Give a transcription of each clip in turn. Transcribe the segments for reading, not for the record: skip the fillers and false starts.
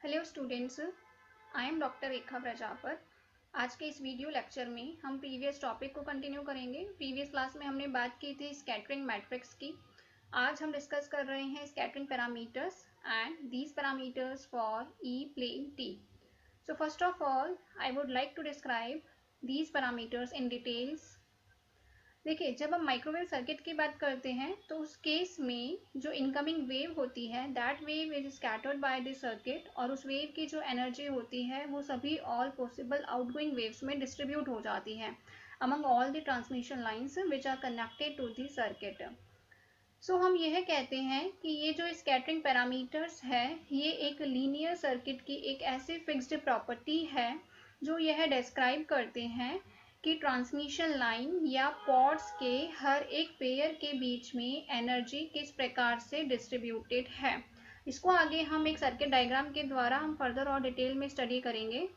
Hello students, I am doctor Rekha Prajapat. आज के इस वीडियो लेक्चर में हम प्रीवियस टॉपिक को कंटिन्यू करेंगे। प्रीवियस क्लास में हमने बात की थी स्कैटरिंग मैट्रिक्स की। आज हम डिस्कस कर रहे हैं scattering parameters and these parameters for E plane T. So first of all I would like to describe these parameters in details. देखिए, जब हम माइक्रोवेव सर्किट की बात करते हैं तो उस केस में जो इनकमिंग वेव होती है that wave is scattered by the circuit, और उस वेव की जो एनर्जी होती है वो सभी ऑल पॉसिबल आउटगोइंग वेव्स में डिस्ट्रीब्यूट हो जाती है among all the transmission lines which are connected to the circuit. So हम यह कहते हैं कि ये जो स्कैटरिंग पैरामीटर्स है ये एक लीनियर सर्किट की एक ऐसी फिक्स्ड प्रॉपर्टी है जो यह डिस्क्राइब करते हैं कि ट्रांसमिशन लाइन या पॉड्स के हर एक पेयर के बीच में एनर्जी किस प्रकार से डिस्ट्रीब्यूटेड है। इसको आगे हम एक सर्किट डायग्राम के द्वारा हम फर्दर और डिटेल में स्टडी करेंगे।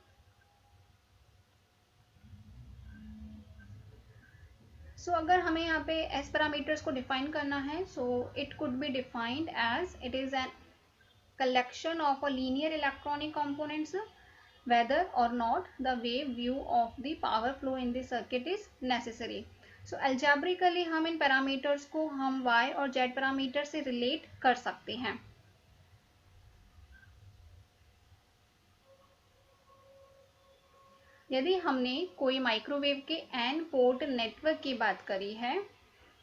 सो अगर हमें यहाँ पे एस पैरामीटर्स को डिफाइन करना है, so it could be defined as it is an collection of a linear electronic components whether or not the wave view of the power flow in the circuit is necessary. So algebraically हम इन parameters को हम y और z parameter से relate कर सकते हैं। यदि हमने कोई माइक्रोवेव के n पोर्ट नेटवर्क की बात करी है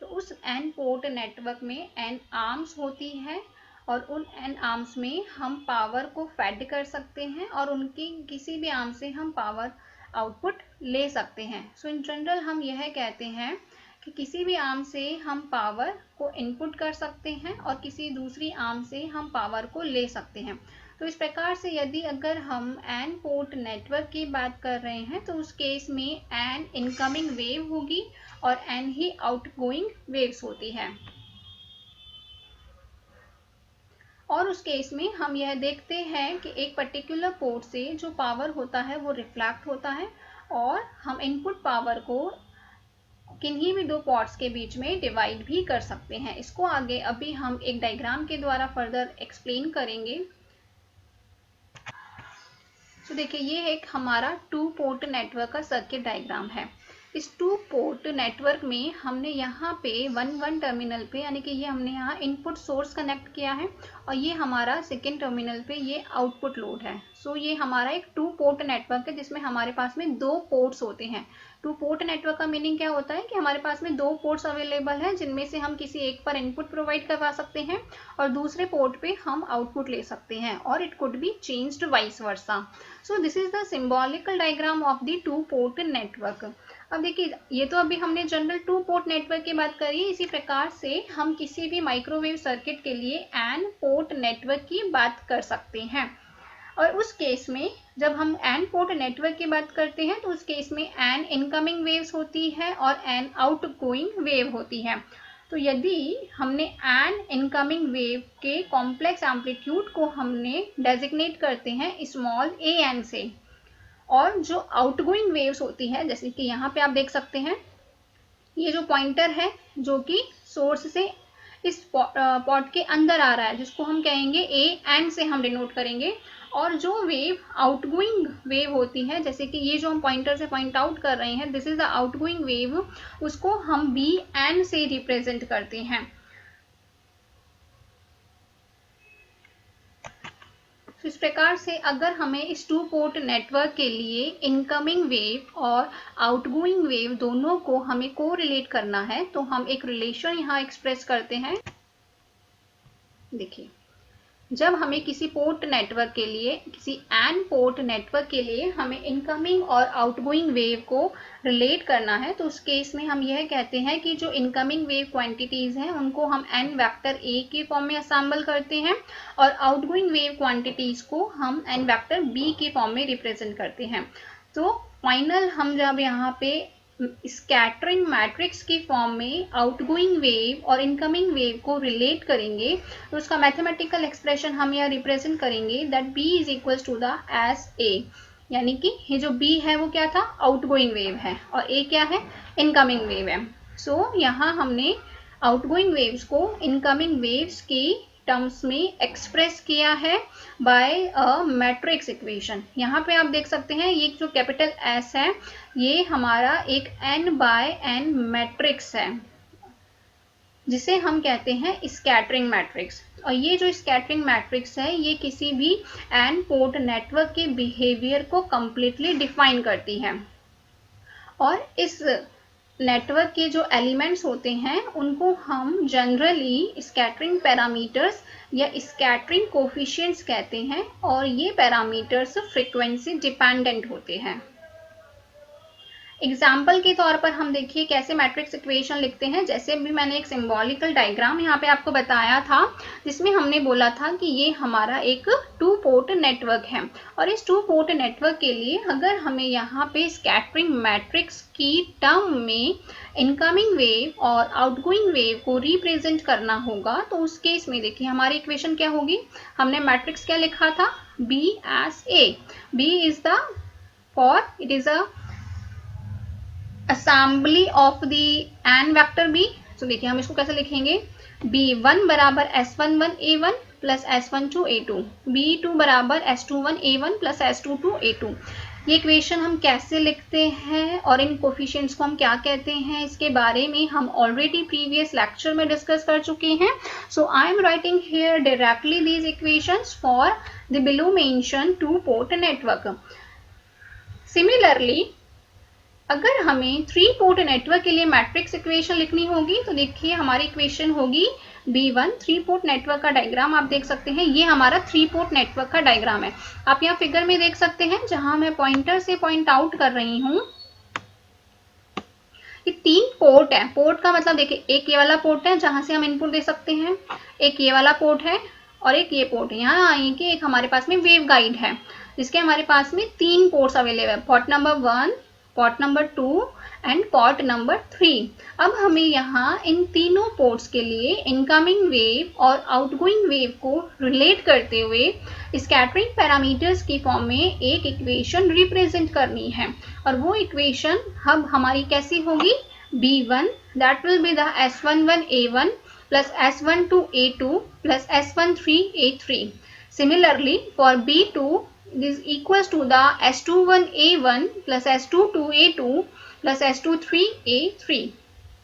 तो उस n पोर्ट नेटवर्क में n आर्म्स होती है और उन n आर्म्स में हम पावर को फेड कर सकते हैं और उनकी किसी भी आर्म से हम पावर आउटपुट ले सकते हैं। सो इन जनरल हम यह कहते हैं कि किसी भी आर्म से हम पावर को इनपुट कर सकते हैं और किसी दूसरी आर्म से हम पावर को ले सकते हैं। तो इस प्रकार से यदि अगर हम n पोर्ट नेटवर्क की बात कर रहे हैं तो उस केस में n इनकमिंग वेव होगी और n ही आउटगोइंग वेव्स होती है। और उस केस में हम यह देखते हैं कि एक पर्टिकुलर पोर्ट से जो पावर होता है वो रिफ्लेक्ट होता है और हम इनपुट पावर को किन्हीं भी दो पोर्ट्स के बीच में डिवाइड भी कर सकते हैं। इसको आगे अभी हम एक डायग्राम के द्वारा फर्दर एक्सप्लेन करेंगे। तो देखिए, ये एक हमारा टू पोर्ट नेटवर्क का सर्किट डायग्राम है। इस टू पोर्ट नेटवर्क में हमने यहाँ पे 1 टर्मिनल पे यानी कि ये हमने यहाँ इनपुट सोर्स कनेक्ट किया है और ये हमारा सेकेंड टर्मिनल पे ये आउटपुट लोड है। सो ये हमारा एक टू पोर्ट नेटवर्क है जिसमें हमारे पास में दो पोर्ट्स होते हैं। टू पोर्ट नेटवर्क का मीनिंग क्या होता है कि हमारे पास में दो पोर्ट्स अवेलेबल हैं जिनमें से हम किसी एक पर इनपुट प्रोवाइड करवा सकते हैं और दूसरे पोर्ट पे हम आउटपुट ले सकते हैं, और it could be changed vice versa. So this is the symbolical diagram of the two port network. अब देखिए, ये तो अभी हमने जनरल टू पोर्ट नेटवर्क की बात करी। इसी प्रकार से हम किसी भी माइक्रोवेव सर्किट के लिए n पोर्ट नेटवर्क की बात कर सकते हैं। और उस केस में जब हम n पोर्ट नेटवर्क की बात करते हैं तो उस केस में n इनकमिंग वेव्स होती है और n आउटगोइंग वेव होती है। तो यदि हमने n इनकमिंग वेव के कॉम्प्लेक्स एम्पलीट्यूड को हमने डेजिग्नेट करते हैं स्मॉल an से, और जो आउटगोइंग वेव्स होती है जैसे कि यहाँ पे आप देख सकते हैं ये जो पॉइंटर है जो कि सोर्स से इस पॉट के अंदर आ रहा है जिसको हम कहेंगे an से हम डिनोट करेंगे, और जो वेव आउटगोइंग वेव होती है जैसे कि ये जो हम पॉइंटर से पॉइंट आउट कर रहे हैं this is the outgoing wave, उसको हम bn से रिप्रेजेंट करते हैं। तो इस प्रकार से अगर हमें इस टू पोर्ट नेटवर्क के लिए इनकमिंग वेव और आउटगोइंग वेव दोनों को हमें को रिलेट करना है तो हम एक रिलेशन यहाँ एक्सप्रेस करते हैं। देखिए, जब हमें किसी पोर्ट नेटवर्क के लिए किसी n पोर्ट नेटवर्क के लिए हमें इनकमिंग और आउटगोइंग वेव को रिलेट करना है तो उस केस में हम यह कहते हैं कि जो इनकमिंग वेव क्वांटिटीज हैं उनको हम n वेक्टर a के फॉर्म में असेंबल करते हैं और आउटगोइंग वेव क्वांटिटीज को हम n वेक्टर b के फॉर्म में रिप्रेजेंट करते हैं। तो फाइनल हम जब यहाँ पे स्कैटरिंग मैट्रिक्स की फॉर्म में आउटगोइंग वेव और इनकमिंग वेव को रिलेट करेंगे तो उसका मैथमेटिकल एक्सप्रेशन हम यहाँ रिप्रेजेंट करेंगे that b is equals to the S a, यानी कि ये जो b है वो क्या था, आउटगोइंग वेव है, और a क्या है, इनकमिंग वेव है। सो यहाँ हमने आउटगोइंग वेव्स को इनकमिंग वेव्स की टर्म्स में एक्सप्रेस किया है बाय अ मैट्रिक्स इक्वेशन। यहाँ पे आप देख सकते हैं ये जो कैपिटल एस है ये हमारा एक n बाय n मैट्रिक्स है जिसे हम कहते हैं स्कैटरिंग मैट्रिक्स। और ये जो स्कैटरिंग मैट्रिक्स है ये किसी भी n पोर्ट नेटवर्क के बिहेवियर को कंप्लीटली डिफाइन करती है। और इस नेटवर्क के जो एलिमेंट्स होते हैं उनको हम जनरली स्कैटरिंग पैरामीटर्स या स्कैटरिंग कोफिशिएंट्स कहते हैं और ये पैरामीटर्स फ्रीक्वेंसी डिपेंडेंट होते हैं। एग्जाम्पल के तौर पर हम देखिए कैसे मैट्रिक्स इक्वेशन लिखते हैं। जैसे भी मैंने एक सिंबॉलिकल डायग्राम यहाँ पे आपको बताया था जिसमें हमने बोला था कि ये हमारा एक 2 पोर्ट नेटवर्क है और इस 2 पोर्ट नेटवर्क के लिए अगर हमें यहाँ पे स्कैटरिंग मैट्रिक्स की टर्म में इनकमिंग वेव और आउटगोइंग वेव को रिप्रेजेंट करना होगा तो उस केस में देखिए हमारी इक्वेशन क्या होगी। हमने मैट्रिक्स क्या लिखा था, B as A। B is the for it is a assembly of the n vector B। तो देखिए हम इसको कैसे लिखेंगे, B1 बराबर S11 A1 plus S12 A2, B2 बराबर S21 A1 plus S22 A2। ये इक्वेशन हम कैसे लिखते हैं और इन कोफिशिएंट्स को हम क्या कहते हैं इसके बारे में हम ऑलरेडी प्रीवियस लेक्चर में डिस्कस कर चुके हैं। So I am writing here directly these equations for the below mention 2 port network. Similarly अगर हमें 3 पोर्ट नेटवर्क के लिए मैट्रिक्स इक्वेशन लिखनी होगी तो देखिए हमारी इक्वेशन होगी B1। 3 पोर्ट नेटवर्क का डायग्राम आप देख सकते हैं, ये हमारा 3 पोर्ट नेटवर्क का डायग्राम है। आप यहाँ फिगर में देख सकते हैं जहां मैं पॉइंटर से पॉइंट आउट कर रही हूँ ये 3 पोर्ट है। पोर्ट का मतलब देखिए एक ये वाला पोर्ट है जहां से हम इनपुट दे सकते हैं, एक ये वाला पोर्ट है और एक ये पोर्ट है। यहाँ आए कि एक हमारे पास में वेव गाइड है जिसके हमारे पास में 3 पोर्ट्स अवेलेबल है, port number 1, port number 2 and port number 3। अब हमें यहाँ इन तीनों पोर्ट्स के लिए इनकमिंग वेव और आउटगोइंग वेव को रिलेट करते हुए स्कैटरिंग पैरामीटर्स की फॉर्म में एक इक्वेशन रिप्रेजेंट करनी है। और वो इक्वेशन अब हमारी कैसी होगी, B1 that will be the S11 A1 plus S12 A2 plus S13 A3। Similarly for B2 it is equals to the S21 A1 plus S22 A2 plus S23 A3.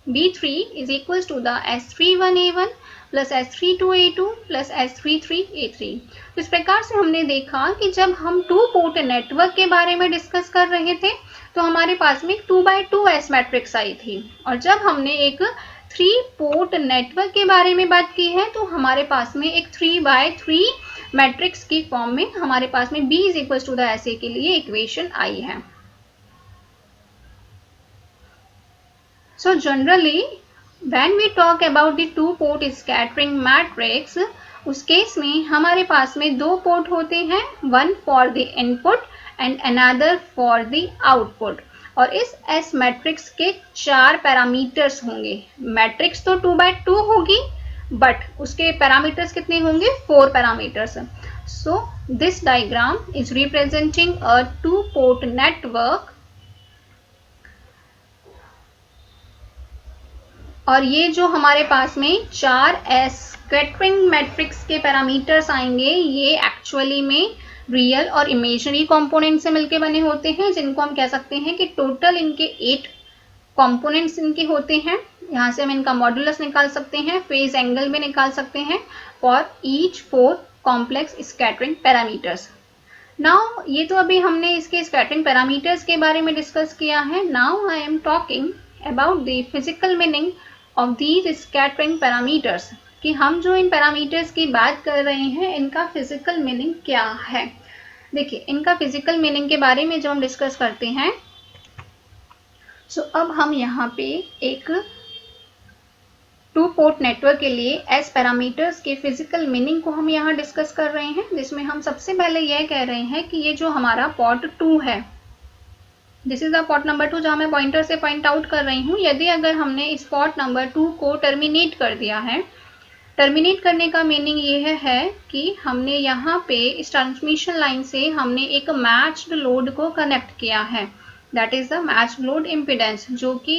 B3 is equals to the S31 A1 plus S32 A2 plus S33 A3। तो इस प्रकार से हमने देखा कि जब हम 2 port network के बारे में डिस्कस कर रहे थे तो हमारे पास में 2x2S मैट्रिक्स आई थी और जब हमने एक 3 पोर्ट नेटवर्क के बारे में बात की है तो हमारे पास में एक 3x3 मैट्रिक्स की फॉर्म में हमारे पास में B is equals to the SA के लिए इक्वेशन आई है। So generally when we talk about the 2 port scattering matrix उस केस में हमारे पास में 2 पोर्ट होते हैं, one for the input and another for the output। और इस S मैट्रिक्स के 4 पैरामीटर्स होंगे। मैट्रिक्स तो 2x2 होगी बट उसके पैरामीटर्स कितने होंगे, 4 parameters. So this diagram is representing a 2 port network और ये जो हमारे पास में 4 स्कैटरिंग मैट्रिक्स के पैरामीटर्स आएंगे ये एक्चुअली में रियल और इमेजिनरी कंपोनेंट से मिलके बने होते हैं जिनको हम कह सकते हैं कि टोटल इनके 8 कंपोनेंट्स इनके होते हैं। यहाँ से हम इनका मॉडुलस निकाल सकते हैं, फेज एंगल भी निकाल सकते हैं for each 4 complex scattering parameters. Now ये तो अभी हमने इसके स्कैटरिंग पैरामीटर्स के बारे में डिस्कस किया है। Now I am talking about the physical meaning of these scattering parameters कि हम जो इन पैरामीटर्स की बात कर रहे हैं इनका फिजिकल मीनिंग क्या है। देखिए इनका फिजिकल मीनिंग के बारे में जो हम डिस्कस करते हैं सो अब हम यहाँ पे एक 2 पोर्ट नेटवर्क के लिए S पैरामीटर्स के फिजिकल मीनिंग को हम यहाँ डिस्कस कर रहे हैं जिसमें हम सबसे पहले यह कह रहे हैं कि ये जो हमारा पोर्ट 2 है, this is the port number 2 जहाँ मैं पॉइंटर से पॉइंट आउट कर रही हूँ। यदि अगर हमने इस पोर्ट नंबर 2 को टर्मिनेट कर दिया है, टर्मिनेट करने का मीनिंग ये है कि हमने यहाँ पे इस ट्रांसमिशन लाइन से हमने एक मैच्ड लोड को कनेक्ट किया है, that is the matched load impedance जो कि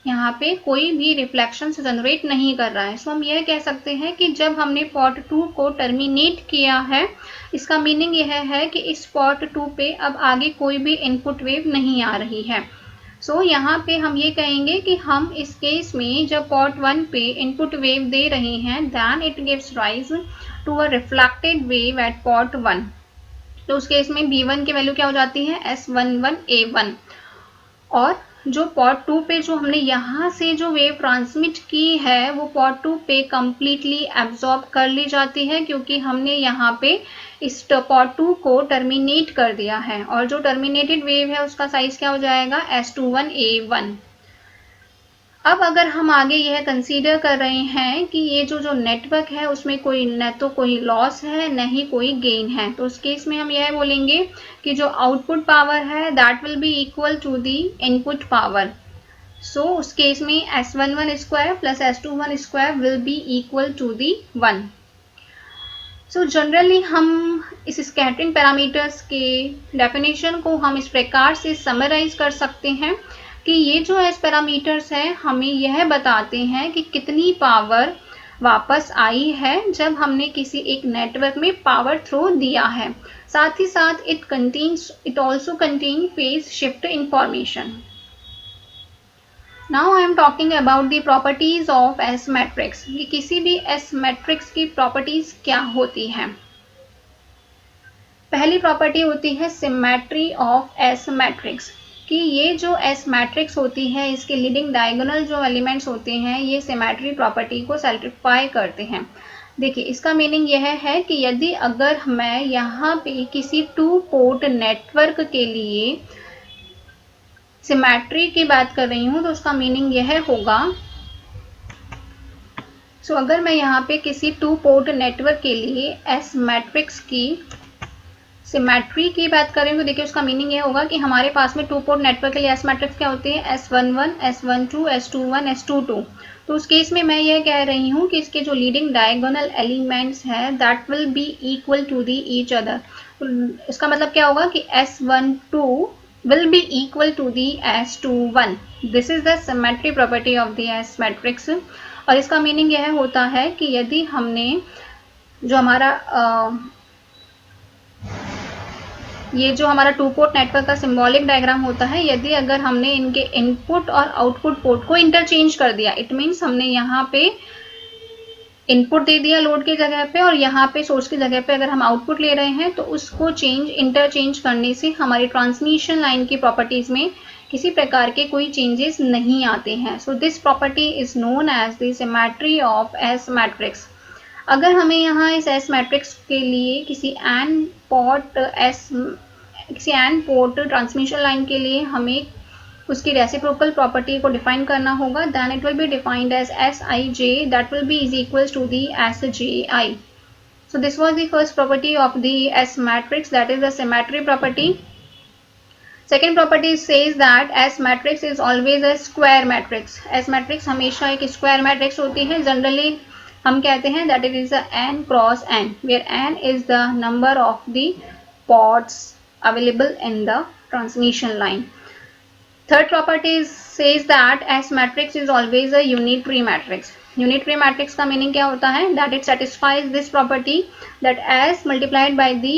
यहाँ पे कोई भी रिफ्लेक्शन जनरेट नहीं कर रहा है। सो हम यह कह सकते हैं कि जब हमने पोर्ट 2 को टर्मिनेट किया है, इसका मीनिंग यह है कि इस पोर्ट 2 पे अब आगे कोई भी इनपुट वेव नहीं आ रही है। सो यहाँ पे हम ये कहेंगे कि हम इस केस में जब पोर्ट 1 पे इनपुट वेव दे रहे हैं, then it gives rise to a reflected wave at port 1। तो उस केस में B1 की वैल्यू क्या हो जाती है, S11A1। और जो पोर्ट 2 पे जो हमने यहाँ से जो वेव ट्रांसमिट की है वो पोर्ट 2 पे कंप्लीटली एब्जॉर्ब कर ली जाती है, क्योंकि हमने यहाँ पे इस पोर्ट 2 को टर्मिनेट कर दिया है। और जो टर्मिनेटेड वेव है उसका साइज क्या हो जाएगा, S21A1। अब अगर हम आगे यह कंसीडर कर रहे हैं कि ये जो नेटवर्क है उसमें कोई न तो कोई लॉस है न ही कोई गेन है, तो उस केस में हम यह बोलेंगे कि जो आउटपुट पावर है that will be equal to the input power. So उस केस में S11 square plus S21 square will be equal to the 1। So generally हम इस स्कैटरिंग पैरामीटर्स के डेफिनेशन को हम इस प्रकार से समराइज कर सकते हैं कि ये जो एस पैरामीटर्स हैं हमें यह बताते हैं कि कितनी पावर वापस आई है जब हमने किसी एक नेटवर्क में पावर थ्रो दिया है। साथ ही साथ it also contain phase shift information. Now I am talking about the properties of S matrix. ये किसी भी एस मैट्रिक्स की प्रॉपर्टीज क्या होती हैं। पहली प्रॉपर्टी होती है सिमेट्री ऑफ एस मैट्रिक्स, कि ये जो एस मैट्रिक्स होती है इसके लीडिंग डायगोनल जो एलिमेंट्स होते हैं ये सिमेट्री प्रॉपर्टी को सेटिस्फाई करते हैं। देखिए इसका मीनिंग यह है कि यदि अगर मैं यहाँ पे किसी 2 पोर्ट नेटवर्क के लिए सिमेट्री की बात कर रही हूँ तो उसका मीनिंग यह होगा, अगर मैं यहाँ पे किसी 2 पोर्ट नेटवर्क के लिए एस मैट्रिक्स की सिमेट्री की बात करें तो देखिए उसका मीनिंग ये होगा कि हमारे पास में 2 पोर्ट नेटवर्क के लिए एस मैट्रिक्स क्या होती है, S11, S12, S21, S22। तो उस केस में मैं ये कह रही हूँ कि इसके जो लीडिंग डायगोनल एलिमेंट्स हैं that will be equal to the each other. इसका मतलब क्या होगा कि S12 will be equal to the S21. This is the symmetry property of the S matrix। और इसका मीनिंग यह होता है कि यदि हमने जो हमारा ये जो हमारा 2 पोर्ट नेटवर्क का सिंबॉलिक डायग्राम होता है, यदि अगर हमने इनके इनपुट और आउटपुट पोर्ट को इंटरचेंज कर दिया, इट मीन्स हमने यहाँ पे इनपुट दे दिया लोड की जगह पे और यहाँ पे सोर्स की जगह पे अगर हम आउटपुट ले रहे हैं तो उसको इंटरचेंज करने से हमारी ट्रांसमिशन लाइन की प्रॉपर्टीज में किसी प्रकार के कोई चेंजेस नहीं आते हैं। So this property is known as the symmetry of S matrix. अगर हमें यहाँ इस एस मैट्रिक्स के लिए किसी एन पोर्ट ट्रांसमिशन लाइन के लिए हमें उसकी रेसिप्रोकल प्रॉपर्टी को डिफाइन करना होगा, then it will be defined as Sij that will be is equals to the Sji। So this was the first property of the S matrix, that is the symmetry property। Second property says that S matrix is always a square matrix। S matrix हमेशा एक square matrix होती है। Generally हम कहते हैं that it is a n cross n, where n is the number of the ports available in the transmission line। Third property says that S matrix is always a unitary matrix। Unitary matrix का meaning क्या होता है, that it satisfies this property that S multiplied by the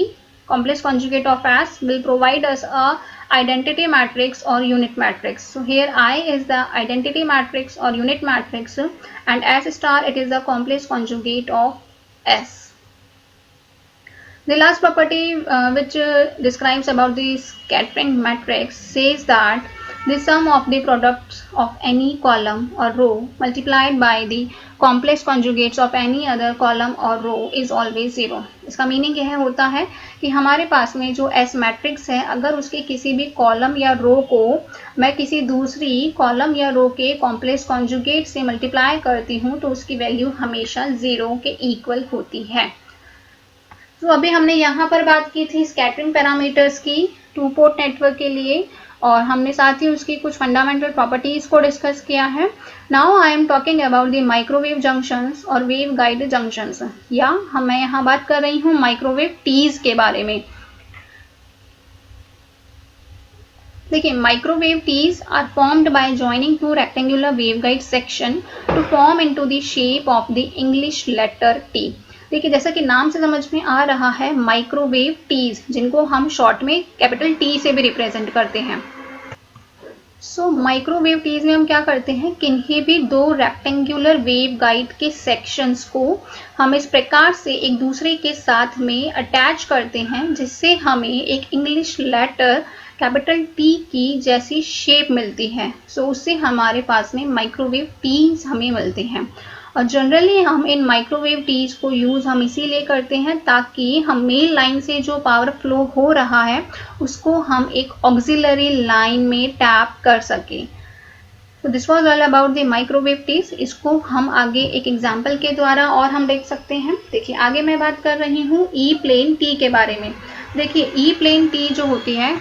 complex conjugate of S will provide us a identity matrix or unit matrix। So here I is the identity matrix or unit matrix and S star it is the complex conjugate of S। The last property which describes about the scattering matrix says that the sum of the products of any column or row multiplied by the complex conjugates of any other column or row is always 0। इसका meaning यह होता है कि हमारे पास में जो S matrix है अगर उसके किसी भी कॉलम या रो को मैं किसी दूसरी कॉलम या रो के कॉम्प्लेक्स कॉन्जुगेट से मल्टीप्लाई करती हूँ तो उसकी वैल्यू हमेशा 0 के इक्वल होती है। तो अभी हमने यहाँ पर बात की थी स्कैटरिंग पैरामीटर्स की 2 पोर्ट नेटवर्क के लिए और हमने साथ ही उसकी कुछ फंडामेंटल प्रॉपर्टीज को डिस्कस किया है। Now I am talking about the microwave junctions और वेव गाइड जंक्शंस, या मैं यहाँ बात कर रही हूँ माइक्रोवेव टीज के बारे में। देखिए microwave tees are formed by joining two rectangular waveguide section to form into the shape of the English letter T. देखिए जैसा कि नाम से समझ में आ रहा है, माइक्रोवेव टीज, जिनको हम शॉर्ट में कैपिटल टी से भी रिप्रेजेंट करते हैं। सो माइक्रोवेव टीज में हम क्या करते हैं, किन्हीं भी दो रेक्टेंगुलर वेव गाइड के सेक्शंस को हम इस प्रकार से एक दूसरे के साथ में अटैच करते हैं जिससे हमें एक इंग्लिश लेटर कैपिटल टी की जैसी शेप मिलती है। सो उससे हमारे पास में माइक्रोवेव टीज हमें मिलते हैं। और जनरली हम इन माइक्रोवेव टीज को यूज हम इसीलिए करते हैं ताकि हम मेन लाइन से जो पावर फ्लो हो रहा है उसको हम एक ऑक्सिलरी लाइन में टैप कर सके। तो this was all about the microwave tees. इसको हम आगे एक एग्जांपल के द्वारा और हम देख सकते हैं। देखिए आगे मैं बात कर रही हूँ ई प्लेन टी के बारे में। देखिए ई प्लेन टी जो होती है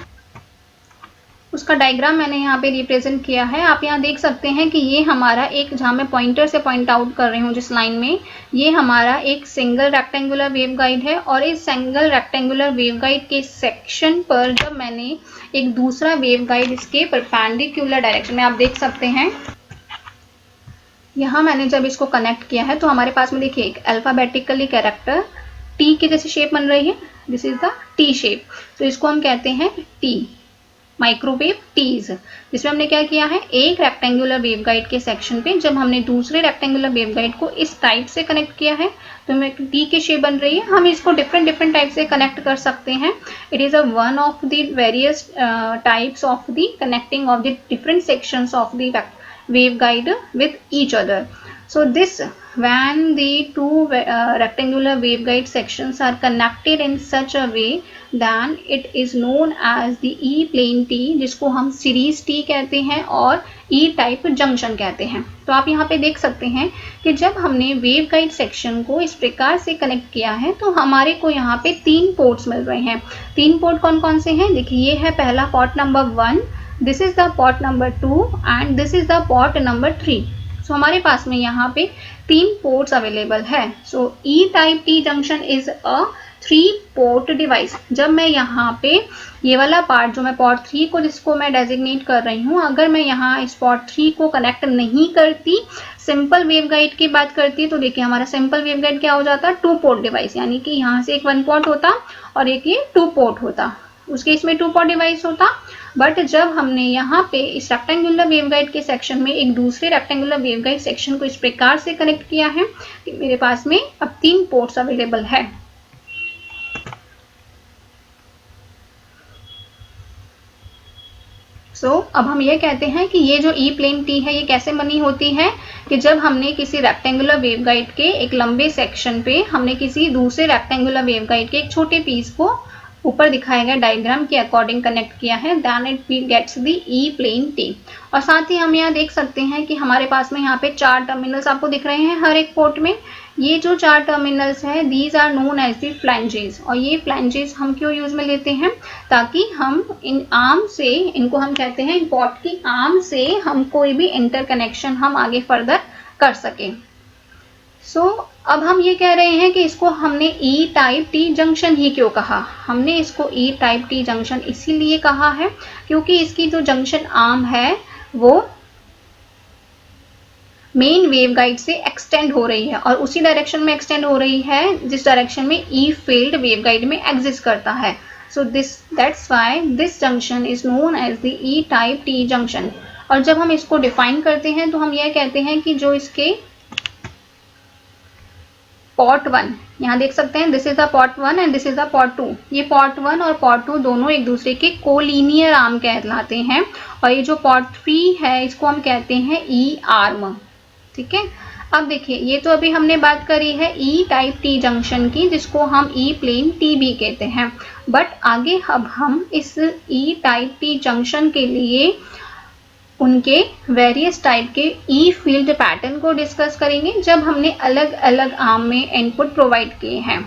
उसका डायग्राम मैंने यहाँ पे रिप्रेजेंट किया है। आप यहाँ देख सकते हैं कि ये हमारा एक, जहाँ मैं पॉइंटर से पॉइंट आउट कर रही हूँ जिस लाइन में, ये हमारा एक सिंगल रेक्टेंगुलर वेवगाइड है। और इस सिंगल रेक्टेंगुलर वेवगाइड के सेक्शन पर जब मैंने एक दूसरा वेवगाइड इसके परपेंडिकुलर डायरेक्शन में, आप देख सकते हैं यहाँ मैंने जब इसको कनेक्ट किया है तो हमारे पास में देखिए एक अल्फाबेटिकली कैरेक्टर टी के जैसे शेप बन रही है। This is the T shape. तो इसको हम कहते हैं टी, माइक्रोवेव टीज, जिसमें हमने क्या किया है, एक रेक्टेंगुलर वेवगाइड के सेक्शन पे जब हमने दूसरे रेक्टेंगुलर वेवगाइड को इस टाइप से कनेक्ट किया है तो हमें टी की शेप बन रही है। हम इसको डिफरेंट टाइप से कनेक्ट कर सकते हैं। It is a one of the various types of the connecting of the different sections of the waveguide with each other. So this, when the two rectangular waveguide sections are connected in such a way, then it is known as the E-plane T, जिसको हम series T कहते हैं और E-type junction कहते हैं। तो आप यहाँ पे देख सकते हैं कि जब हमने वेवगाइड सेक्शन को इस प्रकार से कनेक्ट किया है तो हमारे को यहाँ पे 3 पोर्ट्स मिल रहे हैं। 3 पोर्ट कौन कौन से हैं, देखिए ये है पहला port number 1, this is the port number 2 and this is the port number 3। So हमारे पास में यहाँ पे 3 पोर्ट्स अवेलेबल है। So E type T junction is a 3 port device. जब मैं यहाँ पे ये वाला पार्ट जो मैं पोर्ट 3 को जिसको मैं डेजिग्नेट कर रही हूँ, अगर मैं यहाँ इस पोर्ट 3 को कनेक्ट नहीं करती, सिंपल वेवगाइड की बात करती, तो देखिए हमारा सिंपल वेवगाइड क्या हो जाता, 2 पोर्ट डिवाइस, यानी कि यहाँ से एक 1 पोर्ट होता और एक ये 2 पोर्ट होता, उस केस में 2 पोर्ट डिवाइस होता। बट जब हमने यहाँ पे इस रेक्टेंगुलर वेवगाइड के सेक्शन में एक दूसरे रेक्टेंगुलर वेवगाइड सेक्शन को इस प्रकार से कनेक्ट किया है कि मेरे पास में अब 3 पोर्ट्स अवेलेबल है। अब हम ये कहते हैं कि ये जो ई प्लेन टी है ये कैसे बनी होती है कि जब हमने किसी रेक्टेंगुलर वेवगाइड के एक लंबे सेक्शन पे हमने किसी दूसरे रेक्टेंगुलर वेवगाइड के एक छोटे पीस को ऊपर दिखाए गए डायग्राम के अकॉर्डिंग कनेक्ट किया है, then it gets the E plane T. और साथ ही हम यहाँ देख सकते हैं कि हमारे पास में यहाँ पे 4 टर्मिनल्स आपको दिख रहे हैं हर एक पोर्ट में। ये जो 4 टर्मिनल्स है, these are known as the flanges. और ये फ्लैंजेस हम क्यों यूज में लेते हैं, ताकि हम इन आर्म से, इनको हम कहते हैं पोर्ट की आर्म से हम कोई भी इंटरकनेक्शन हम आगे फर्दर कर सकें। अब हम ये कह रहे हैं कि इसको हमने ई टाइप टी जंक्शन ही क्यों कहा। हमने इसको ई टाइप टी जंक्शन इसीलिए कहा है क्योंकि इसकी जो जंक्शन आर्म है वो मेन वेवगाइड से एक्सटेंड हो रही है और उसी डायरेक्शन में एक्सटेंड हो रही है जिस डायरेक्शन में ई फील्ड वेवगाइड में एग्जिस्ट करता है। So that's why this junction is known as the E type T junction. और जब हम इसको डिफाइन करते हैं तो हम यह कहते हैं कि जो इसके पोर्ट 1, यहाँ देख सकते हैं this is the port 1 and this is the port 2। ये पोर्ट 1 और पोर्ट 2 दोनों एक दूसरे के कोलिनियर आर्म कहलाते हैं। और ये जो पोर्ट 3 है इसको हम कहते हैं ई आर्म। ठीक है, अब देखिए ये तो अभी हमने बात करी है ई टाइप टी जंक्शन की, जिसको हम ई प्लेन टी भी कहते हैं। बट आगे अब हम इस ई टाइप टी जंक्शन के लिए उनके वेरियस टाइप के ई फील्ड पैटर्न को डिस्कस करेंगे जब हमने अलग अलग आर्म में इनपुट प्रोवाइड किए हैं।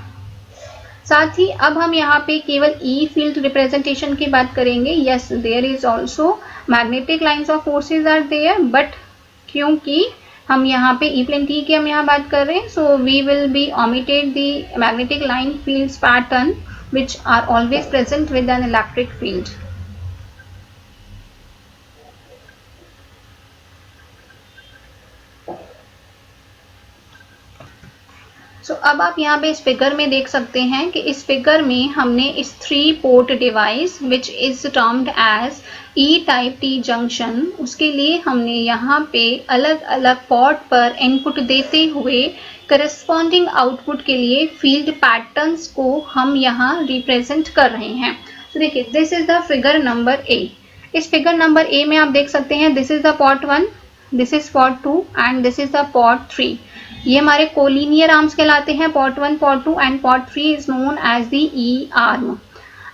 साथ ही अब हम यहाँ पे केवल ई फील्ड रिप्रेजेंटेशन की बात करेंगे। Yes, there is also magnetic lines of forces are there, but क्योंकि हम यहाँ पे ई प्लेन टी की हम यहाँ बात कर रहे हैं, so we will be omitted the magnetic line fields pattern which are always present with an electric field. अब आप यहाँ पे इस फिगर में देख सकते हैं कि इस फिगर में हमने इस 3 port device which is termed as E type T junction, उसके लिए हमने यहाँ पे अलग अलग पोर्ट पर इनपुट देते हुए करस्पॉन्डिंग आउटपुट के लिए फील्ड पैटर्न्स को हम यहाँ रिप्रेजेंट कर रहे हैं। तो देखिए this is the figure number A. इस फिगर नंबर ए में आप देख सकते हैं this is the port 1, this is port 2 and this is the port 3। ये हमारे कोलिनियर आर्म्स कहलाते हैं, port 1, port 2 and port 3 is known as the E arm.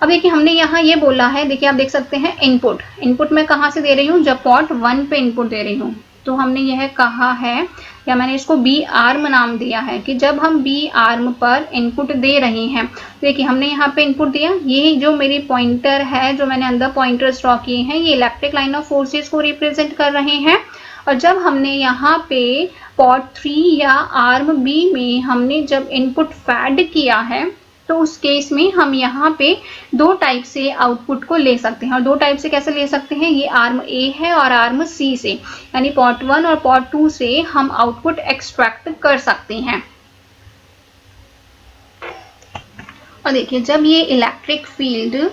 अब देखिए हमने यहाँ ये बोला है, देखिए आप देख सकते हैं इनपुट मैं कहाँ से दे रही हूँ, जब पोर्ट 1 पे इनपुट दे रही हूँ तो हमने यह कहा है या मैंने इसको बी आर्म नाम दिया है कि जब हम बी आर्म पर इनपुट दे रहे हैं, देखिए हमने यहाँ पे इनपुट दिया, ये जो मेरी पॉइंटर है, जो मैंने अंदर पॉइंटर्स ड्रॉ किए हैं, ये इलेक्ट्रिक लाइन ऑफ फोर्सेस को रिप्रेजेंट कर रहे हैं। और जब हमने यहाँ पे पोर्ट 3 या आर्म बी में हमने जब इनपुट फैड किया है तो उस केस में हम यहाँ पे 2 टाइप से आउटपुट को ले सकते हैं। और 2 टाइप से कैसे ले सकते हैं, ये आर्म ए है और आर्म सी से, यानी पोर्ट 1 और पोर्ट 2 से हम आउटपुट एक्सट्रैक्ट कर सकते हैं। और देखिए जब ये इलेक्ट्रिक फील्ड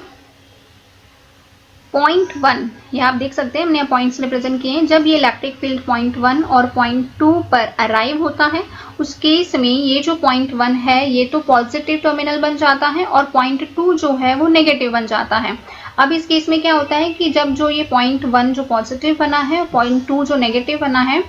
पॉइंट 1, ये आप देख सकते हैं हमने पॉइंट्स रिप्रेजेंट किए हैं, जब ये इलेक्ट्रिक फील्ड पॉइंट 1 और पॉइंट 2 पर अराइव होता है उस केस में ये जो पॉइंट 1 है ये तो पॉजिटिव टर्मिनल बन जाता है और पॉइंट 2 जो है वो नेगेटिव बन जाता है। अब इस केस में क्या होता है कि जब जो ये पॉइंट 1 जो पॉजिटिव बना है और पॉइंट 2 जो नेगेटिव बना है,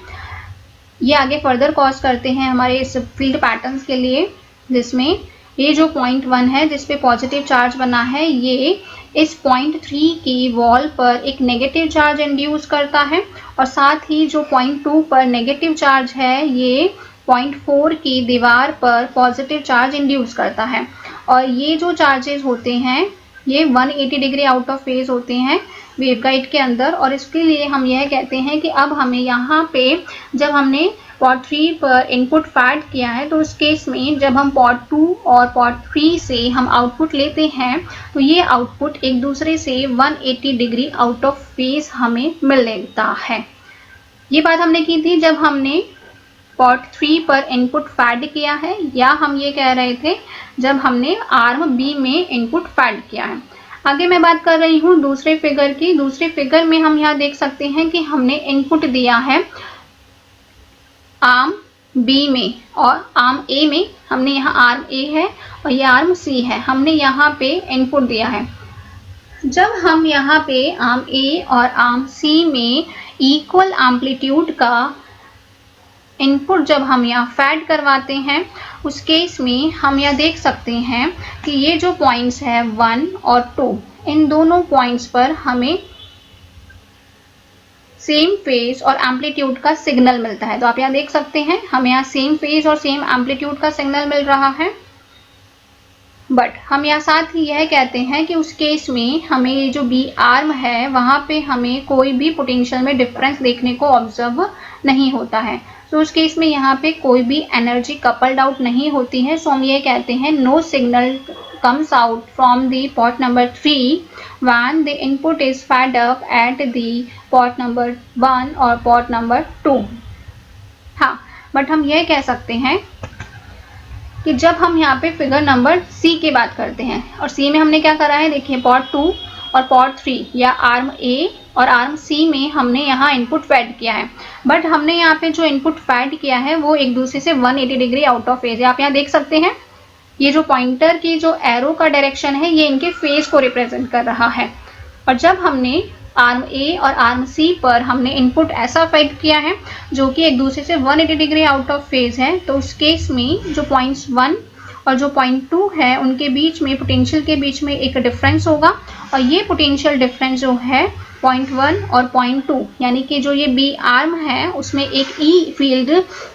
ये आगे फर्दर कॉज करते हैं हमारे इस फील्ड पैटर्न्स के लिए, जिसमें ये जो पॉइंट 1 है जिसपे पॉजिटिव चार्ज बना है ये इस पॉइंट 3 की वॉल पर एक नेगेटिव चार्ज इंड्यूस करता है और साथ ही जो पॉइंट 2 पर नेगेटिव चार्ज है ये पॉइंट 4 की दीवार पर पॉजिटिव चार्ज इंड्यूस करता है। और ये जो चार्जेस होते हैं ये 180 डिग्री आउट ऑफ फेज होते हैं वेवगाइड के अंदर, और इसके लिए हम यह कहते हैं कि अब हमें यहाँ पे जब हमने पोर्ट 3 पर इनपुट फैड किया है तो उस केस में जब हम पोर्ट 2 और पोर्ट 3 से हम आउटपुट लेते हैं तो ये आउटपुट एक दूसरे से 180 डिग्री आउट ऑफ फेज हमें मिलता है। ये बात हमने की थी जब हमने पोर्ट 3 पर इनपुट फैड किया है, या हम ये कह रहे थे जब हमने आर्म बी में इनपुट फैड किया है। आगे मैं बात कर रही हूँ दूसरे फिगर की। दूसरे फिगर में हम यहाँ देख सकते हैं कि हमने इनपुट दिया है आर्म बी में और आर्म ए में, हमने यहाँ आर्म ए है और ये आर्म सी है, हमने यहाँ पे इनपुट दिया है। जब हम यहाँ पे आर्म ए और आर्म सी में इक्वल एम्पलीट्यूड का इनपुट जब हम यहाँ फैड करवाते हैं उस केस में हम यहाँ देख सकते हैं कि ये जो पॉइंट्स है 1 और 2, इन दोनों पॉइंट्स पर हमें सेम फेज और एम्पलीट्यूड का सिग्नल मिलता है। तो आप यहाँ देख सकते हैं हमें यहाँ सेम फेज और सेम एम्पलीट्यूड का सिग्नल मिल रहा है, बट हम यहाँ साथ ही यह कहते हैं कि उस केस में हमें ये जो बी आर्म है वहाँ पे हमें कोई भी पोटेंशियल में डिफरेंस देखने को ऑब्जर्व नहीं होता है। तो उस केस में यहाँ पे कोई भी एनर्जी कपल्ड आउट नहीं होती है। सो हम ये कहते हैं no signal comes out from the port number 3 when the input is fed up at the port number 1 or port number 2। हाँ, बट हम यह कह सकते हैं कि जब हम यहाँ पे फिगर नंबर सी की बात करते हैं और सी में हमने क्या करा है, देखिए पोर्ट 2 और पोर्ट 3 या आर्म ए और आर्म सी में हमने यहाँ इनपुट फैड किया है, बट हमने यहाँ पे जो इनपुट फैड किया है वो एक दूसरे से 180 डिग्री आउट ऑफ फेज है। आप यहाँ देख सकते हैं ये जो पॉइंटर की जो एरो का डायरेक्शन है ये इनके फेज को रिप्रेजेंट कर रहा है। और जब हमने आर्म ए और आर्म सी पर हमने इनपुट ऐसा फैड किया है जो कि एक दूसरे से 180 डिग्री आउट ऑफ फेज है, तो उस केस में जो पॉइंट्स 1 और जो पॉइंट 2 है उनके बीच में पोटेंशियल के बीच में एक डिफरेंस होगा, और ये पोटेंशियल डिफरेंस जो है पॉइंट 1 और पॉइंट 2 यानी कि जो ये बी आर्म है उसमें एक ई फील्ड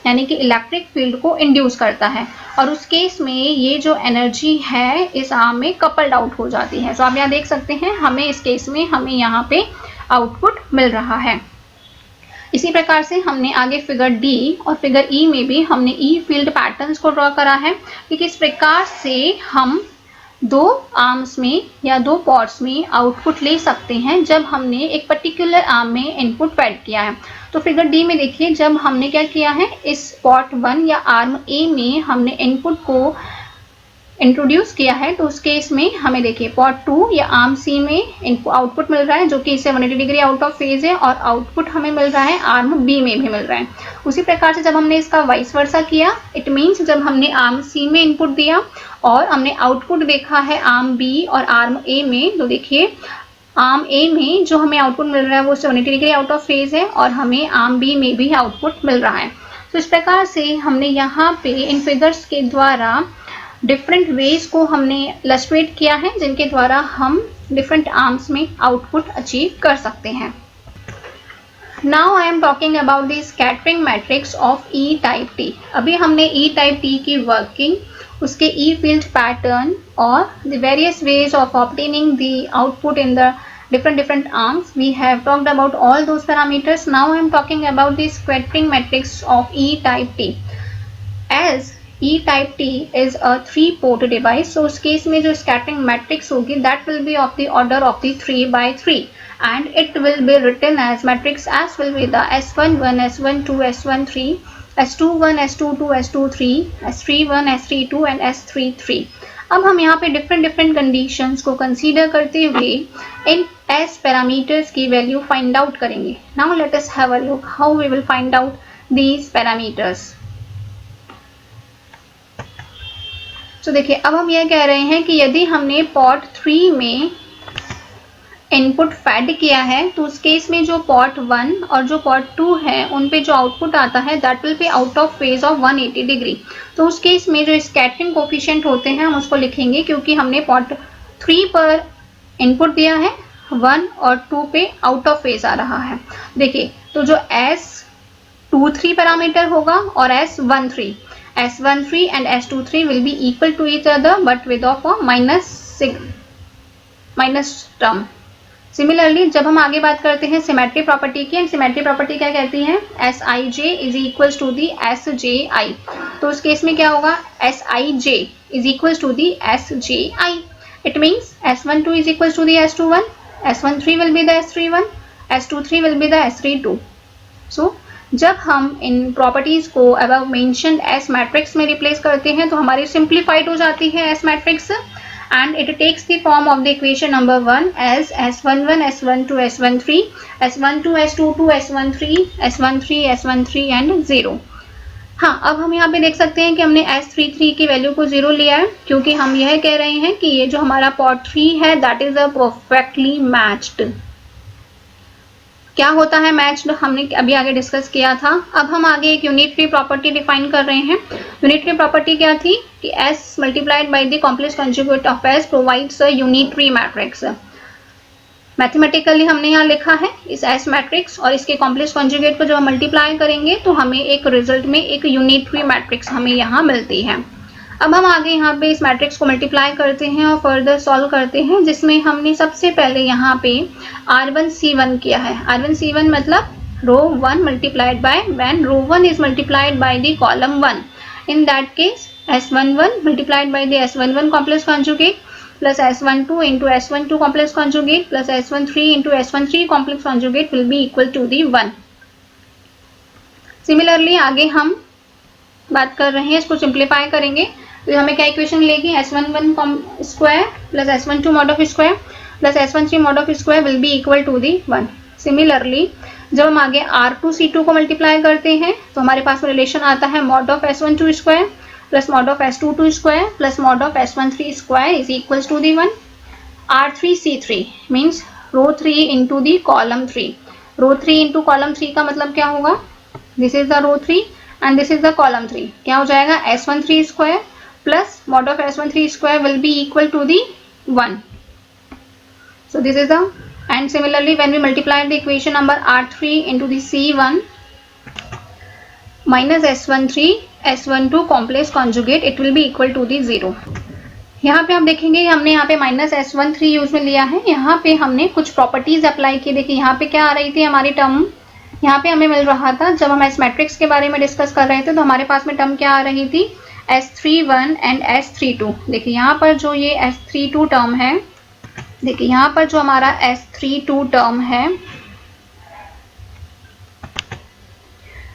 यानी कि इलेक्ट्रिक फील्ड को इंड्यूस करता है, और उस केस में ये जो एनर्जी है इस आर्म में कपल्ड आउट हो जाती है। तो आप यहाँ देख सकते हैं हमें इस केस में हमें यहाँ पे आउटपुट मिल रहा है। इसी प्रकार से हमने आगे फिगर डी और फिगर ई में भी हमने ई फील्ड पैटर्न्स को ड्रॉ करा है कि किस प्रकार से हम दो आर्म्स में या दो पॉट्स में आउटपुट ले सकते हैं जब हमने एक पर्टिकुलर आर्म में इनपुट फैड किया है। तो फिगर डी में देखिए, जब हमने क्या किया है, इस पॉट 1 या आर्म ए में हमने इनपुट को इंट्रोड्यूस किया है, तो उस केस में हमें देखिए पॉट 2 या आर्म सी में आउटपुट मिल रहा है जो कि इससे 180 डिग्री आउट ऑफ फेज है, और आउटपुट हमें मिल रहा है आर्म बी में भी मिल रहा है। उसी प्रकार से जब हमने इसका वाइस वर्सा किया, इट मीन्स जब हमने आर्म सी में इनपुट दिया और हमने आउटपुट देखा है आर्म बी और आर्म ए में, तो देखिए आर्म ए में जो हमें आउटपुट मिल रहा है वो 180 डिग्री आउट ऑफ फेज है और हमें आर्म बी में भी आउटपुट मिल रहा है। तो इस प्रकार से हमने यहाँ पे इन फिगर्स के द्वारा डिफरेंट वेज को हमने इलस्ट्रेट किया है जिनके द्वारा हम डिफरेंट आर्म्स में आउटपुट अचीव कर सकते हैं। Now I am talking about the scattering matrix of E type T. अभी हमने ई टाइप टी की वर्किंग, उसके ई फील्ड पैटर्न और the various ways of obtaining the output in the different arms, we have talked about all those parameters. Now I am talking about the scattering matrix of E-type T. As E-type T is a 3-port device, so उस case में जो scattering matrix होगी that will be of the order of the 3×3 and it will be written as matrix as will be the S11, S12, S13, S21, S22, S23, S31, S32 and S33. अब हम यहाँ पे different conditions को consider करते हुए इन S parameters की value find out करेंगे। Now let us have a look how we will find out these parameters. तो देखिए, अब हम यह कह रहे हैं कि यदि हमने पॉट 3 में इनपुट फैड किया है तो उस केस में जो पॉट 1 और जो पॉट 2 है उन पे जो आउटपुट आता है that will be out of phase of 180 degree. तो उस केस में जो स्कैटरिंग कोफिशिएंट होते हैं हम उसको लिखेंगे, क्योंकि हमने पॉट 3 पर इनपुट दिया है, 1 और 2 पे आउट ऑफ फेज आ रहा है। देखिए, तो जो S23 पैरामीटर होगा और S13 and S23 will be equal to each other but with of a minus term. Similarly जब हम आगे बात करते हैं सिमेट्री प्रॉपर्टी की, एंड सिमेट्री प्रॉपर्टी क्या कहती है, Sij is equals to the Sji। तो उस केस में क्या होगा, Sij is equals to the Sji। It means S12 is equals to the S21, S13 will be the S31, S23 will be the S32। सो जब हम इन properties को above mentioned S matrix में replace करते हैं तो हमारी सिंप्लीफाइड हो जाती है S matrix, and it takes the form of the equation number 1 as S11, S12, S13, S12, S22, S13, S13, S13 and 0। हाँ, अब हम यहाँ पे देख सकते हैं कि हमने S33 की वैल्यू को 0 लिया है, क्योंकि हम यह कह रहे हैं कि ये जो हमारा पॉट 3 है that is a perfectly matched. क्या होता है मैच्ड, हमने अभी आगे डिस्कस किया था। अब हम आगे एक यूनिटरी प्रॉपर्टी डिफाइन कर रहे हैं। यूनिटरी प्रॉपर्टी क्या थी कि S multiplied by the complex conjugate of S provides a unitary matrix. Mathematically हमने यहाँ लिखा है इस S मैट्रिक्स और इसके कॉम्प्लेक्स कंजुगेट को जब हम मल्टीप्लाई करेंगे तो हमें एक रिजल्ट में एक यूनिटरी मैट्रिक्स हमें यहाँ मिलती है। अब हम आगे यहाँ पे इस मैट्रिक्स को मल्टीप्लाई करते हैं और फर्दर सॉल्व करते हैं, जिसमें हमने सबसे पहले यहाँ पे R1C1 किया है। R1C1 मतलब row 1 multiplied by when row 1 is multiplied by the column 1, in that case S11 multiplied by the S11 complex conjugate plus S12 into S12 complex conjugate plus S13 into S13 complex conjugate will be equal to the 1। Similarly आगे हम बात कर रहे हैं, इसको simplify करेंगे तो हमें क्या इक्वेशन मिलेगी, S11 square plus S12 mod of square plus S13 mod of square will be equal to the 1। Similarly जब हम आगे R2C2 को मल्टीप्लाई करते हैं तो हमारे पास रिलेशन आता है mod of S12 square plus mod of S22 square plus mod of S13 square is equal to the 1। R3C3 means row 3 into the column 3। Row 3 into column 3 का मतलब क्या होगा, this is the row 3 and this is the column 3। क्या हो जाएगा, S13 square plus mod of S13 square will be equal to the 1. So this is the, and similarly when we multiply the equation number R3 into the C1 minus S13 S12 complex conjugate, it will be equal to the 0. यहाँ पे आप देखेंगे हमने यहाँ पे minus S13 use में लिया है। यहाँ पे हमने कुछ प्रॉपर्टीज अप्लाई की। देखिए यहाँ पे क्या आ रही थी हमारी टर्म, यहाँ पे हमें मिल रहा था जब हम एस मैट्रिक्स के बारे में डिस्कस कर रहे थे तो हमारे पास में टर्म क्या आ रही थी, S31 एंड S32। देखिए यहाँ पर जो ये S32 टर्म है, देखिए यहाँ पर जो हमारा S32 टर्म है,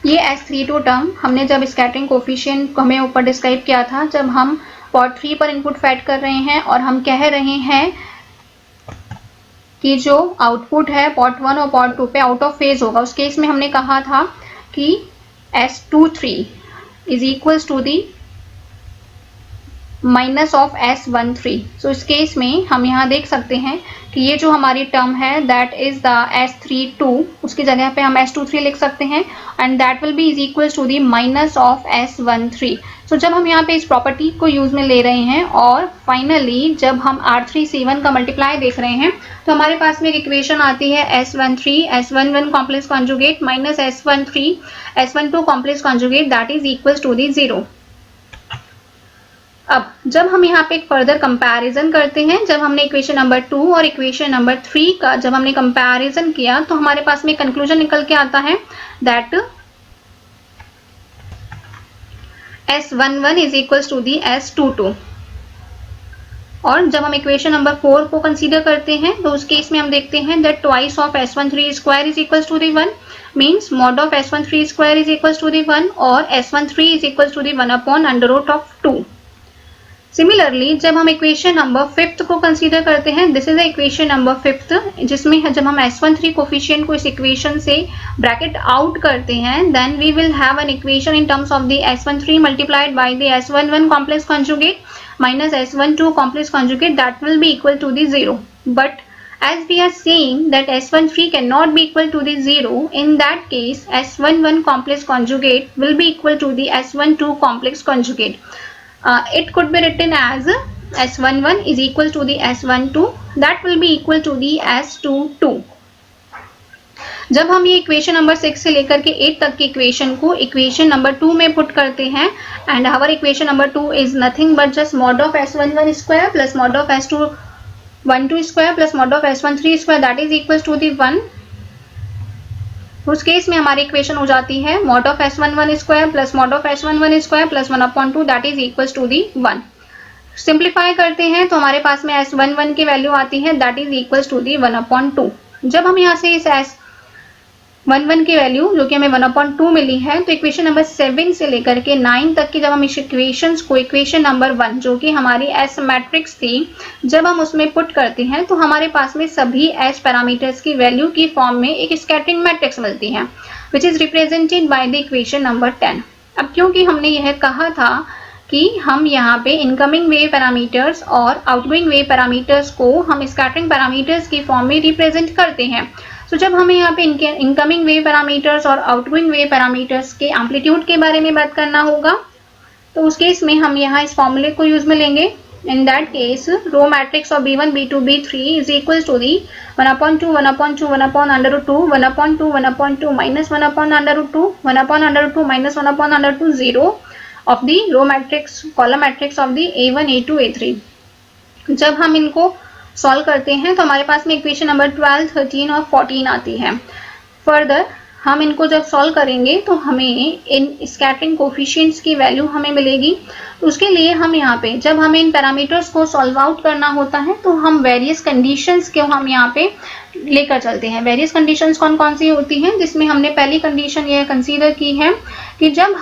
ये S32 टर्म हमने जब स्कैटरिंग कोफिशिएंट को हमें ऊपर डिस्क्राइब किया था, जब हम पॉट 3 पर इनपुट फेड कर रहे हैं और हम कह रहे हैं कि जो आउटपुट है पॉट 1 और पॉट 2 पे आउट ऑफ फेज होगा, उस केस में हमने कहा था कि S23 is equals to the minus of S13। So इस केस में हम यहाँ देख सकते हैं कि ये जो हमारी टर्म है दैट इज द S32, उसकी जगह पे हम S23 लिख सकते हैं and that will be is equals to the minus of S13। So जब हम यहाँ पे इस प्रॉपर्टी को यूज में ले रहे हैं और फाइनली जब हम R3C1 का मल्टीप्लाई देख रहे हैं तो हमारे पास में एक इक्वेशन आती है S13 complex conjugate minus S12 complex conjugate that is equals to the 0। अब जब हम यहाँ पे एक फर्दर कंपैरिजन करते हैं, जब हमने इक्वेशन नंबर 2 और इक्वेशन नंबर 3 का जब हमने कंपैरिजन किया तो हमारे पास में कंक्लूजन निकल के आता है that S11 is equals to the S22। और जब हम इक्वेशन नंबर 4 को कंसीडर करते हैं तो उस केस में हम देखते हैं that twice of S13 square is equals to the 1 means mod of S13 square is equals to the 1 और S13 is equals to the 1 upon under root of 2। Similarly जब हम इक्वेशन नंबर 5 को consider करते हैं, this is the equation number 5 जिसमें जब हम S13 coefficient को इस इक्वेशन से ब्रैकेट आउट करते हैं then we will have an equation in terms of the S13 multiplied by the S11 complex conjugate minus S12 complex conjugate that will be equal to the 0. But as we are saying that S13 cannot be equal to the 0, in that case S11 complex conjugate will be equal to the S12 complex conjugate. It could be written as S11 is equal to the S12 that will be equal to the S22. जब हम ये equation number 6 से लेकर के 8 तक की equation को equation number 2 में पुट करते हैं and our equation number 2 is nothing but just mod of S11 square plus mod of S12 square plus mod of S13 square that is equal to the 1। उस case में हमारी equation हो जाती है mod of S11 square plus mod of S11 square plus 1/2 that is equal to the 1। Simplify करते हैं तो हमारे पास में S11 की वैल्यू आती है that is equal to the 1/2। जब हम यहाँ से इस S11 की वैल्यू जो कि हमें 1/2 मिली है तो इक्वेशन नंबर 7 से लेकर के 9 तक की जब हम इस इक्वेशंस को इक्वेशन नंबर 1 जो कि हमारी S मैट्रिक्स थी जब हम उसमें पुट करते हैं तो हमारे पास में सभी S पैरामीटर्स की वैल्यू की फॉर्म में एक स्कैटरिंग मैट्रिक्स मिलती है which is represented by the equation number 10। अब क्योंकि हमने यह कहा था कि हम यहाँ पे इनकमिंग वेव पैरामीटर्स और आउटगोइंग वेव पैरामीटर्स को हम स्कैटरिंग पैरामीटर्स की फॉर्म में रिप्रेजेंट करते हैं, तो जब हमें यहाँ पे इनकमिंग वेव पैरामीटर्स और आउटगोइंग वेव पैरामीटर्स के एम्पलीट्यूड के बारे में बात करना होगा तो उस केस में हम यहाँ इस फॉर्मूले को यूज में लेंगे। In that case row matrix of B1 B2 B3 is equal to the 1/2 1/2 1/√2 1/2 1/2 minus 1/√2 1/√2 minus 1/√2 0 of the row matrix column matrix of the A1 A2 A3। जब हम इनको सॉल्व करते हैं तो हमारे पास में इक्वेशन नंबर 12, 13 और 14 आती है। फर्दर हम इनको जब सॉल्व करेंगे तो हमें इन स्कैटरिंग कोफिशिएंट्स की वैल्यू हमें मिलेगी। तो उसके लिए हम यहाँ पे जब हमें इन पैरामीटर्स को सॉल्व आउट करना होता है तो हम वेरियस कंडीशंस को हम यहाँ पे लेकर चलते हैं। वेरियस कंडीशंस कौन कौन सी होती हैं, जिसमें हमने पहली कंडीशन यह कंसीडर की है कि जब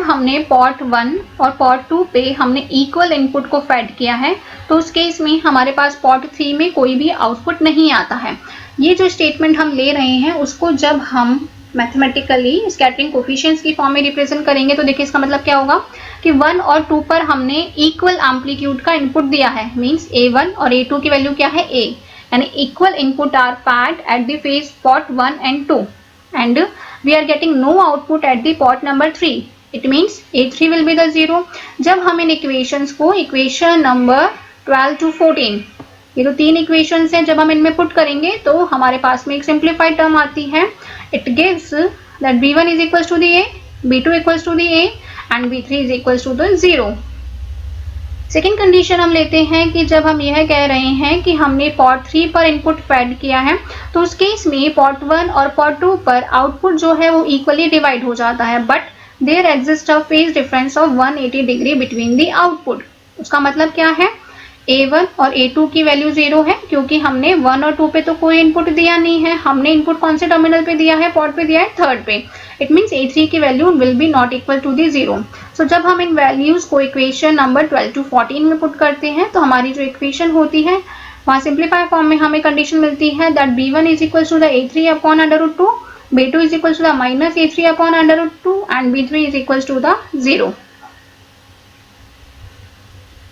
हमने पॉट 1 और पॉट 2 पे हमने इक्वल इनपुट को फेड किया है तो उस केस में हमारे पास पॉट 3 में कोई भी आउटपुट नहीं आता है। ये जो स्टेटमेंट हम ले रहे हैं उसको जब हम मैथमेटिकली स्कैटरिंग कोफिशिएंट्स की फॉर्म में रिप्रेजेंट करेंगे तो देखिए इसका मतलब क्या होगा कि 1 और 2 पर हमने इक्वल एम्पलीट्यूड का इनपुट दिया है, मीन्स A1 और A2 की वैल्यू क्या है A, यानी equal input are fed at the phase port 1 and 2 and we are getting no output at the port number 3. It means A3 will be the 0. जब हम इन equations को equation number 12 to 14 ये तो 3 equations हैं, जब हम इनमें पुट करेंगे तो हमारे पास में एक सिंप्लीफाइड टर्म आती है। It gives that B1 is equals to the A, B2 equals to the A and B3 is equals to the 0. Second condition हम लेते हैं कि जब हम यह कह रहे हैं कि हमने पोर्ट 3 पर इनपुट फेड किया है तो उस केस में पोर्ट 1 और पोर्ट 2 पर आउटपुट जो है वो इक्वली डिवाइड हो जाता है, but there exist a phase difference of 180 degree between the output. उसका मतलब क्या है, A1 और A2 की वैल्यू 0 है क्योंकि हमने 1 और 2 पे तो कोई इनपुट दिया नहीं है, हमने इनपुट कौन से टर्मिनल पे दिया है, पोर्ट पे दिया है थर्ड पे। इट मीन्स A3 की value will be not equal to the 0। So जब हम इन वैल्यूज को इक्वेशन नंबर 12 to 14 में पुट करते हैं तो हमारी जो इक्वेशन होती है वहाँ सिंप्लीफाई फॉर्म में हमें कंडीशन मिलती है that B1 is equal to the A3 upon √2, B2 is equals to the minus A3 upon √2 and B3 is equals to the 0.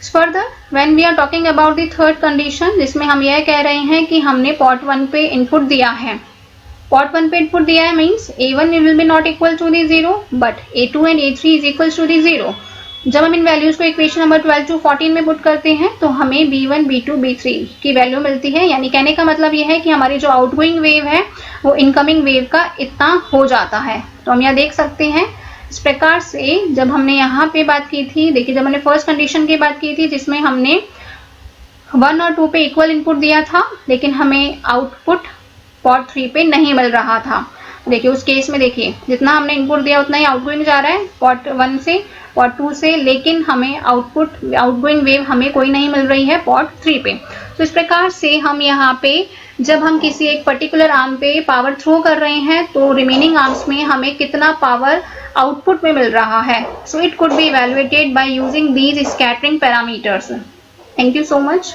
Further, when we are talking about the third condition, जिसमें हम यह कह रहे हैं कि हमने port 1 पे input दिया है, पोर्ट 1 पे इनपुट दिया है means A1 will be not equal to the 0 but A2 and A3 is equals to the 0. जब हम इन वैल्यूज को इक्वेशन नंबर 12 to 14 में पुट करते हैं तो हमें B1, B2, B3 की वैल्यू मिलती है, यानी कहने का मतलब यह है कि हमारी जो आउटगोइंग वेव है वो इनकमिंग वेव का इतना हो जाता है। तो हम यहाँ देख सकते हैं इस प्रकार से जब हमने यहाँ पे बात की थी, देखिए जब हमने फर्स्ट कंडीशन की बात की थी जिसमें हमने 1 और 2 पे इक्वल इनपुट दिया था लेकिन हमें आउटपुट पोर्ट 3 पे नहीं मिल रहा था। देखिए उस केस में देखिए जितना हमने इनपुट दिया उतना ही आउटगोइंग जा रहा है पोर्ट 1 से पोर्ट 2 से, लेकिन हमें आउटगोइंग वेव हमें कोई नहीं मिल रही है पोर्ट 3 पे। तो इस प्रकार से हम यहाँ पे जब हम किसी एक पर्टिकुलर आर्म पे पावर थ्रो कर रहे हैं तो रिमेनिंग आर्म्स में हमें कितना पावर आउटपुट में मिल रहा है। So it could B evaluated by using these scattering parameters. Thank you so much.